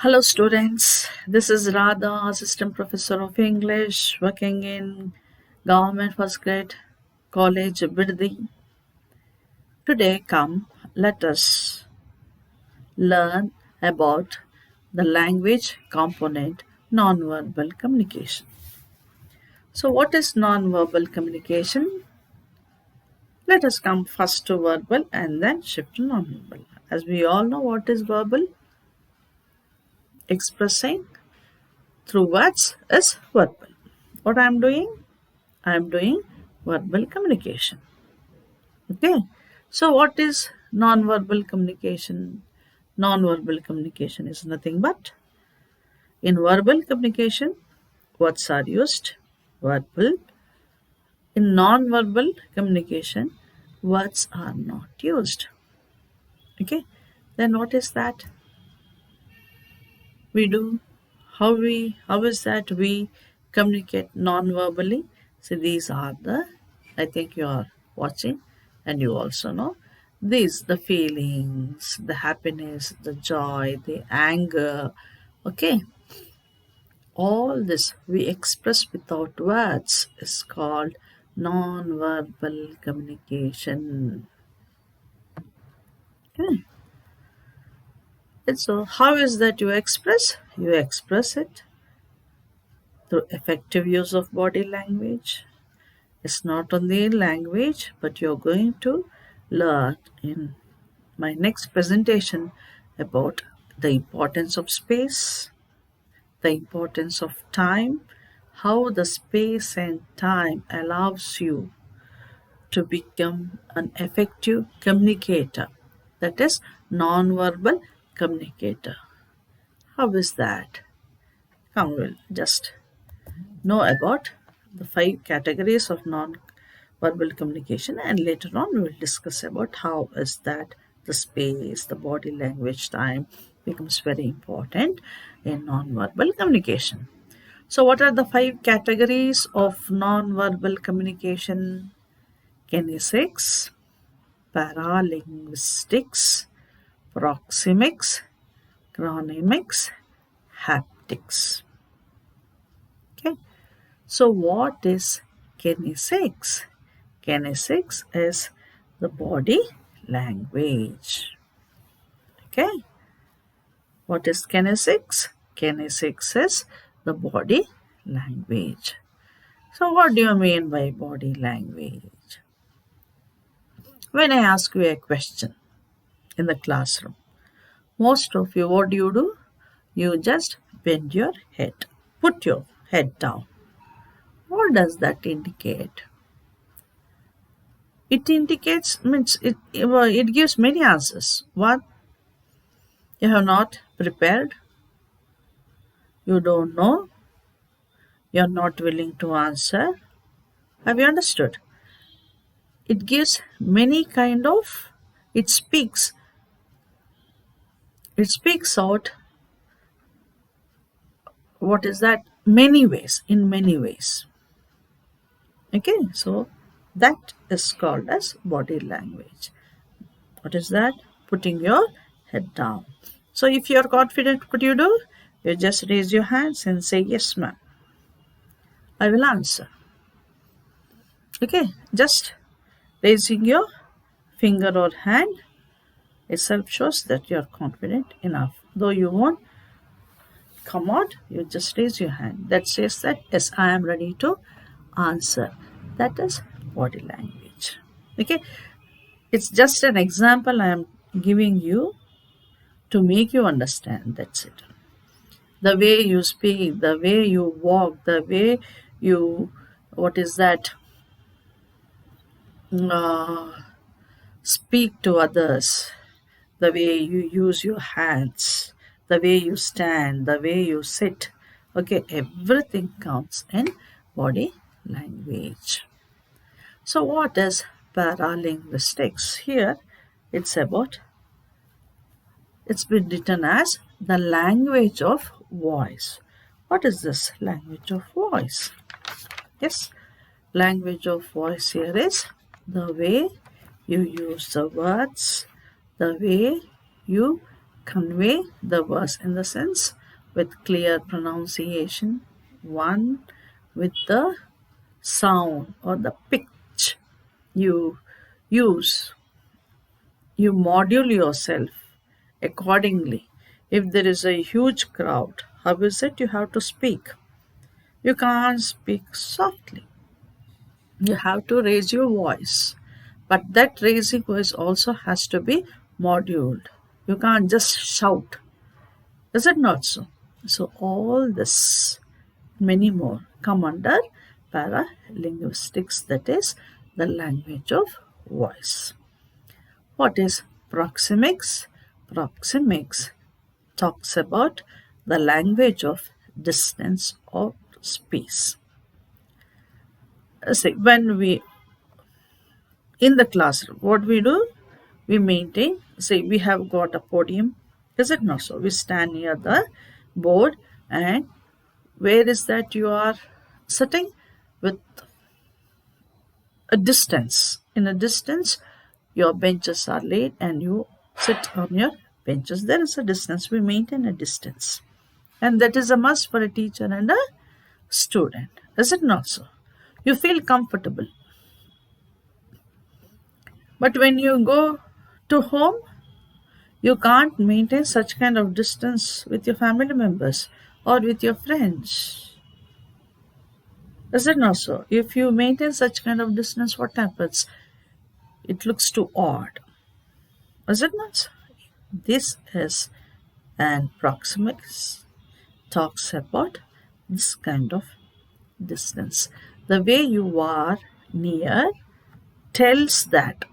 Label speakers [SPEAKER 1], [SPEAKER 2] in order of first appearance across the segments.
[SPEAKER 1] Hello, students. This is Radha, Assistant Professor of English, working in Government First Grade College, Biddi. Today, come, let us learn about the language component nonverbal communication. So, what is nonverbal communication? Let us come first to verbal and then shift to nonverbal. As we all know, what is verbal? Expressing through words is verbal. What I am doing? I am doing verbal communication. Okay. So, what is non-verbal communication? Non-verbal communication is nothing but in verbal communication, words are used, verbal. In non-verbal communication, words are not used. Okay. Then what is that we do? How is that we communicate non-verbally? So these are the, I think you are watching and you also know these, the feelings, the happiness, the joy, the anger. Okay, all this we express without words is called non-verbal communication. Okay. And so how is that you express? You express it through effective use of body language. It's not only language, but you're going to learn in my next presentation about the importance of space, the importance of time, how the space and time allows you to become an effective communicator, that is non-verbal communicator. How is that? Come, we'll just know about the 5 categories of non-verbal communication, and later on we will discuss about how is that the space, the body language, time becomes very important in non-verbal communication. So what are the 5 categories of non-verbal communication? Kinesics, paralinguistics, proxemics, chronemics, haptics. Okay. So, what is kinesics? Kinesics is the body language. Okay. What is kinesics? Kinesics is the body language. So, what do you mean by body language? When I ask you a question in the classroom, most of you, what do? You just bend your head, put your head down. What does that indicate? It indicates, means it gives many answers. One, you have not prepared, you don't know, you're not willing to answer. Have you understood? It gives many kind of, it speaks out, what is that? Many ways, in many ways. Okay, so that is called as body language. What is that? Putting your head down. So if you're confident, what do? You just raise your hands and say, yes, ma'am. I will answer. Okay, just raising your finger or hand itself shows that you're confident enough. Though you won't come out, you just raise your hand. That says that, yes, I am ready to answer. That is body language. Okay, it's just an example I am giving you to make you understand. That's it. The way you speak, the way you walk, the way you, what is that, uh, speak to others, the way you use your hands, the way you stand, the way you sit. Okay, everything counts in body language. So, what is paralinguistics? Here, it's been written as the language of voice. What is this language of voice? Yes, language of voice here is the way you use the words, the way you convey the verse in the sense with clear pronunciation, one with the sound or the pitch you use. You module yourself accordingly. If there is a huge crowd, how is it you have to speak? You can't speak softly. You have to raise your voice. But that raising voice also has to be moduled. You can't just shout. Is it not so? So, all this, many more, come under paralinguistics, that is, the language of voice. What is proxemics? Proxemics talks about the language of distance or space. See, when we in the classroom, what we do, we maintain, say we have got a podium, is it not so? We stand near the board, and where is that you are sitting? With a distance. In a distance, your benches are laid and you sit on your benches. There is a distance. We maintain a distance. And that is a must for a teacher and a student. Is it not so? You feel comfortable. But when you go to home, you can't maintain such kind of distance with your family members or with your friends. Is it not so? If you maintain such kind of distance, what happens? It looks too odd. Is it not so? This is an proxemics talks about this kind of distance. The way you are near tells that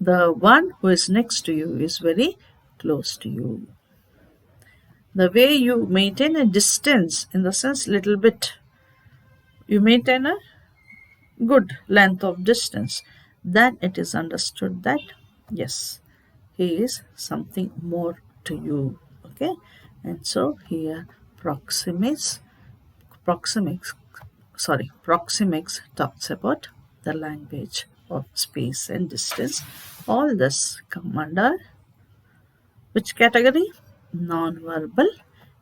[SPEAKER 1] the one who is next to you is very close to you. The way you maintain a distance, in the sense little bit, you maintain a good length of distance, then it is understood that yes, he is something more to you. Okay, and so here proximics proximics talks about the language of space and distance. All this come under which category? Non-verbal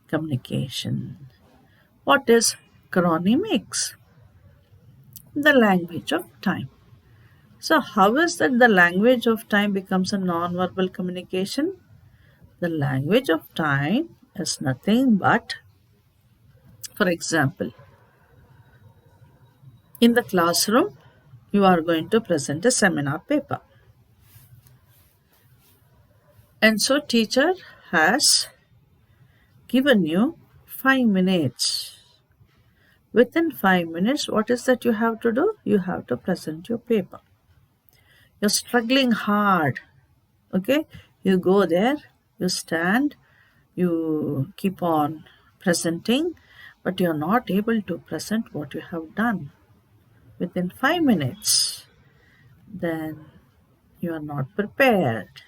[SPEAKER 1] communication. What is chronemics? The language of time. So how is that the language of time becomes a non-verbal communication? The language of time is nothing but, for example, in the classroom, you are going to present a seminar paper. And so teacher has given you 5 minutes. Within 5 minutes, what is that you have to do? You have to present your paper. You're struggling hard. Okay? You go there, you stand, you keep on presenting, but you're not able to present what you have done within 5 minutes. Then you are not prepared.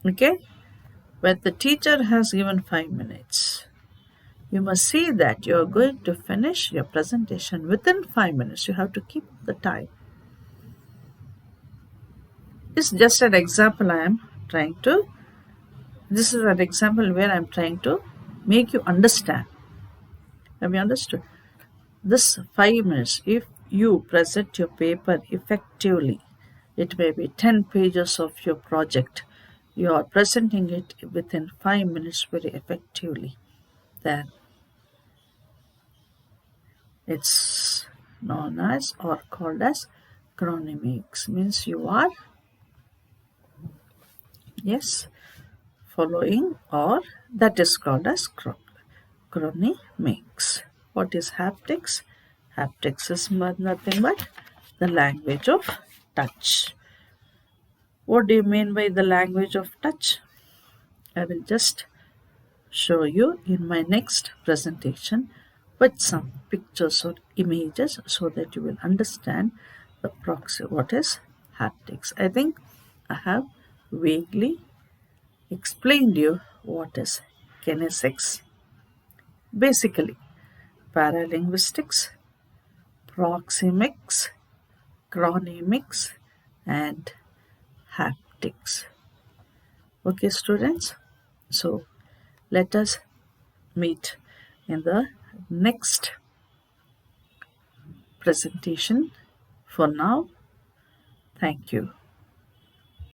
[SPEAKER 1] Okay? When the teacher has given 5 minutes, you must see that you are going to finish your presentation within 5 minutes. You have to keep the time. It's just an example this is an example where I'm trying to make you understand. Have you understood? This 5 minutes, if you present your paper effectively, it may be 10 pages of your project. You are presenting it within 5 minutes very effectively. Then it's known as or called as chronemics. Means you are, yes, following, or that is called as chronemics. What is haptics? Haptics is nothing but the language of touch. What do you mean by the language of touch? I will just show you in my next presentation with some pictures or images so that you will understand the what is haptics. I think I have vaguely explained you what is kinesics. Basically, paralinguistics, proxemics, chronemics, and haptics. tactics. Okay, students? So let us meet in the next presentation. For now, thank you.